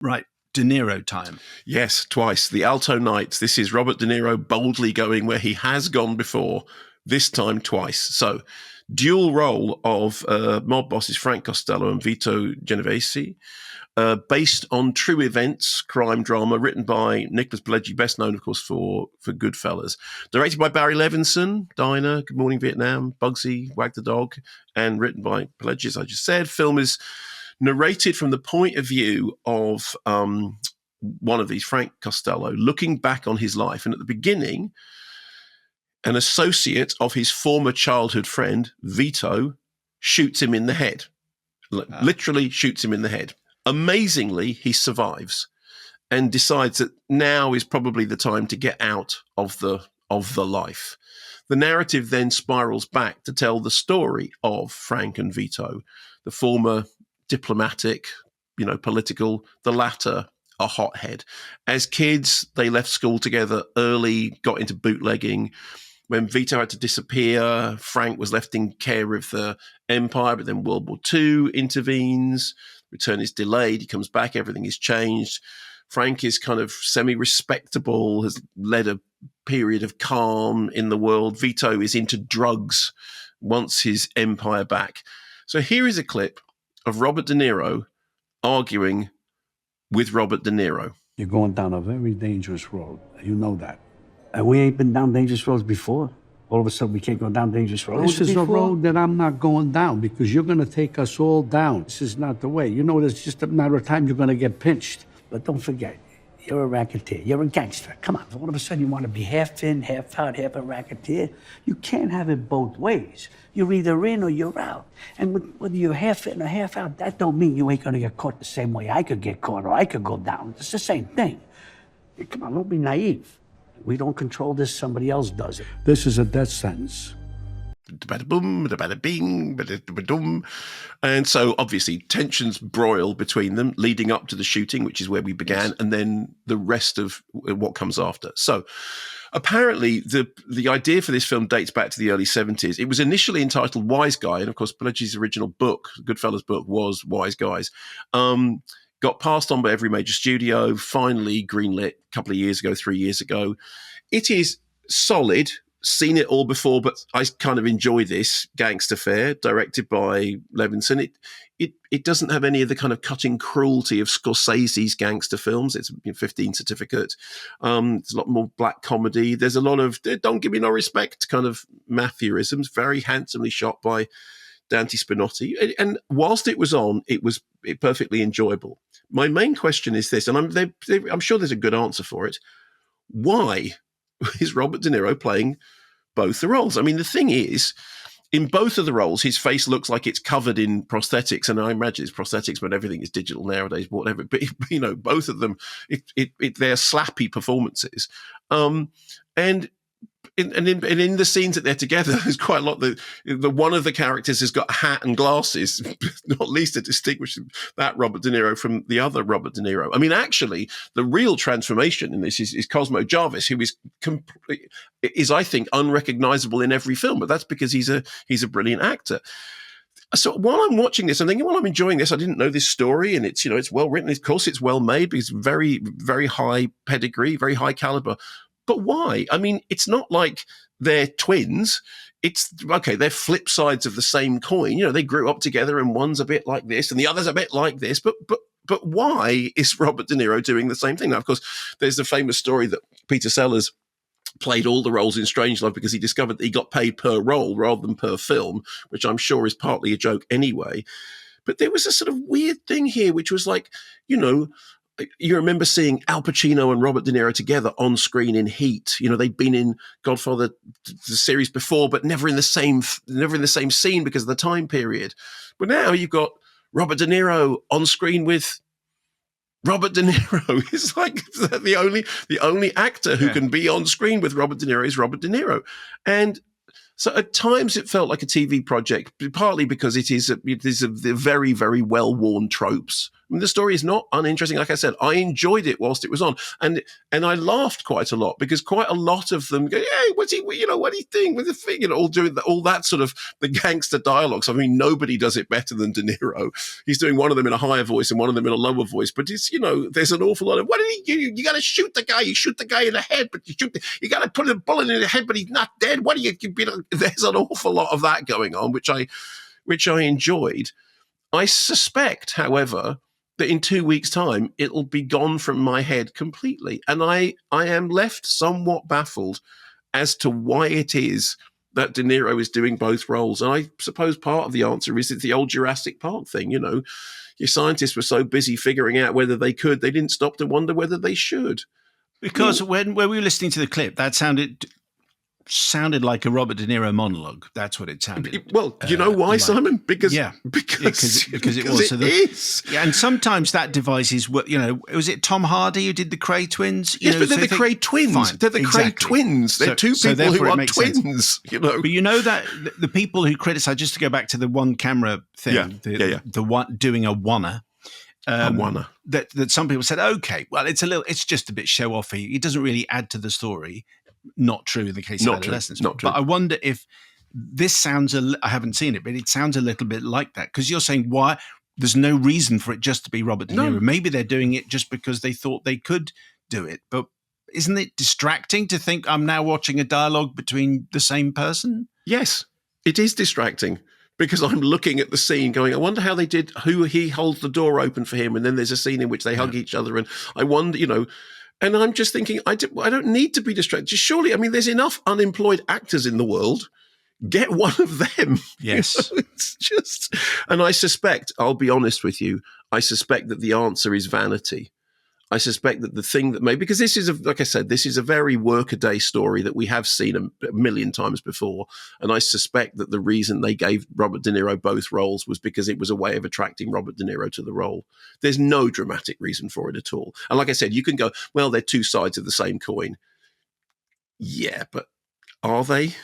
Right. De Niro time. Yes, twice. The Alto Nights. This is Robert De Niro boldly going where he has gone before, this time twice. So, dual role of mob bosses Frank Costello and Vito Genovese, based on true events, crime drama, written by Nicholas Pileggi, best known, of course, for Goodfellas. Directed by Barry Levinson, Diner, Good Morning Vietnam, Bugsy, Wag the Dog, and written by Pileggi, as I just said. Film is narrated from the point of view of one of these, Frank Costello, looking back on his life. And at the beginning, an associate of his former childhood friend, Vito, shoots him in the head. Literally shoots him in the head. Amazingly, he survives and decides that now is probably the time to get out of the life. The narrative then spirals back to tell the story of Frank and Vito, the former diplomatic, political, the latter a hothead. As kids, they left school together early, got into bootlegging. When Vito had to disappear, Frank was left in care of the empire, but then World War II intervenes. Return is delayed. He comes back. Everything is changed. Frank is kind of semi-respectable, has led a period of calm in the world. Vito is into drugs, wants his empire back. So here is a clip of Robert De Niro arguing with Robert De Niro. You're going down a very dangerous road. You know that. And we ain't been down dangerous roads before. All of a sudden, we can't go down dangerous roads. This is a road that I'm not going down because you're going to take us all down. This is not the way. You know, it's just a matter of time you're going to get pinched. But don't forget, you're a racketeer. You're a gangster. Come on. All of a sudden, you want to be half in, half out, half a racketeer. You can't have it both ways. You're either in or you're out. And whether you're half in or half out, that don't mean you ain't going to get caught the same way I could get caught or I could go down. It's the same thing. Come on, don't be naive. We don't control this, somebody else does it. This is a death sentence. Bada-boom, bada-bing, bada-dum. And so, obviously, tensions broil between them leading up to the shooting, which is where we began, and then the rest of what comes after. So, apparently, the idea for this film dates back to the early 70s. It was initially entitled Wise Guy, and of course, Pileggi's original book, Goodfellas book, was Wise Guys. Got passed on by every major studio, finally greenlit a couple of years ago, 3 years ago. It is solid, seen it all before, but I kind of enjoy this gangster fare, directed by Levinson. It doesn't have any of the kind of cutting cruelty of Scorsese's gangster films. It's 15 Certificate. There's a lot more black comedy. There's a lot of don't give me no respect kind of mafiaisms, very handsomely shot by Dante Spinotti. And whilst it was on, it was perfectly enjoyable. My main question is this, and I'm sure there's a good answer for it. Why is Robert De Niro playing both the roles? I mean, the thing is, in both of the roles, his face looks like it's covered in prosthetics, and I imagine it's prosthetics, but everything is digital nowadays, whatever. But, both of them, they're slappy performances. And in the scenes that they're together, there's quite a lot. The one of the characters has got a hat and glasses, not least to distinguish that Robert De Niro from the other Robert De Niro. I mean, actually, the real transformation in this is Cosmo Jarvis, who is I think unrecognizable in every film, but that's because he's a brilliant actor. So while I'm watching this, I'm thinking, well, I'm enjoying this. I didn't know this story, and it's it's well written. Of course, it's well made because very, very high pedigree, very high caliber. But why? I mean, it's not like they're twins. It's okay. They're flip sides of the same coin. They grew up together, and one's a bit like this, and the other's a bit like this. But why is Robert De Niro doing the same thing? Now, of course, there's the famous story that Peter Sellers played all the roles in Strangelove because he discovered that he got paid per role rather than per film, which I'm sure is partly a joke anyway. But there was a sort of weird thing here, which was like, you remember seeing Al Pacino and Robert De Niro together on screen in Heat. They'd been in Godfather, the series before, but never in the same scene because of the time period. But now you've got Robert De Niro on screen with Robert De Niro. It's like the only actor who can be on screen with Robert De Niro is Robert De Niro. And so at times it felt like a TV project, partly because it is the very, very well-worn tropes I mean, the story is not uninteresting. Like I said, I enjoyed it whilst it was on, and I laughed quite a lot because quite a lot of them go, "Hey, what's he? What do you think with the thing?" All doing all that sort of the gangster dialogues. I mean, nobody does it better than De Niro. He's doing one of them in a higher voice and one of them in a lower voice, but it's there's an awful lot of what did he do? You got to shoot the guy. You shoot the guy in the head, but you got to put a bullet in the head, but he's not dead. What do you? There's an awful lot of that going on, which I enjoyed. I suspect, however, that in 2 weeks' time, it'll be gone from my head completely. And I am left somewhat baffled as to why it is that De Niro is doing both roles. And I suppose part of the answer is it's the old Jurassic Park thing. Your scientists were so busy figuring out whether they didn't stop to wonder whether they should. Because when we were listening to the clip, that sounded like a Robert De Niro monologue. That's what it sounded. Well, you know why, like, Simon? Because it was. So is. Yeah, and sometimes that device is what was it Tom Hardy who did the Cray twins? Yes, but they're the Cray twins. Fine, they're the Cray twins. They're two people who are twins. Sense. But that the people who criticize, just to go back to the one camera thing, the one doing a one-er. That some people said, okay, well, it's just a bit show offy. It doesn't really add to the story. Not true in the case of adolescence. Not true. But I wonder if this sounds, I haven't seen it, but it sounds a little bit like that. Because you're saying, why? There's no reason for it just to be Robert De Niro. No. Maybe they're doing it just because they thought they could do it. But isn't it distracting to think I'm now watching a dialogue between the same person? Yes, it is distracting. Because I'm looking at the scene going, I wonder how they did, who he holds the door open for him. And then there's a scene in which they hug each other. And I wonder, and I'm just thinking, I don't need to be distracted. Just surely, I mean, there's enough unemployed actors in the world. Get one of them. Yes. It's just, and I suspect, I'll be honest with you, I suspect that the answer is vanity. I suspect that the thing that because this is, like I said, this is a very workaday story that we have seen a million times before. And I suspect that the reason they gave Robert De Niro both roles was because it was a way of attracting Robert De Niro to the role. There's no dramatic reason for it at all. And like I said, you can go, well, they're two sides of the same coin. Yeah, but are they?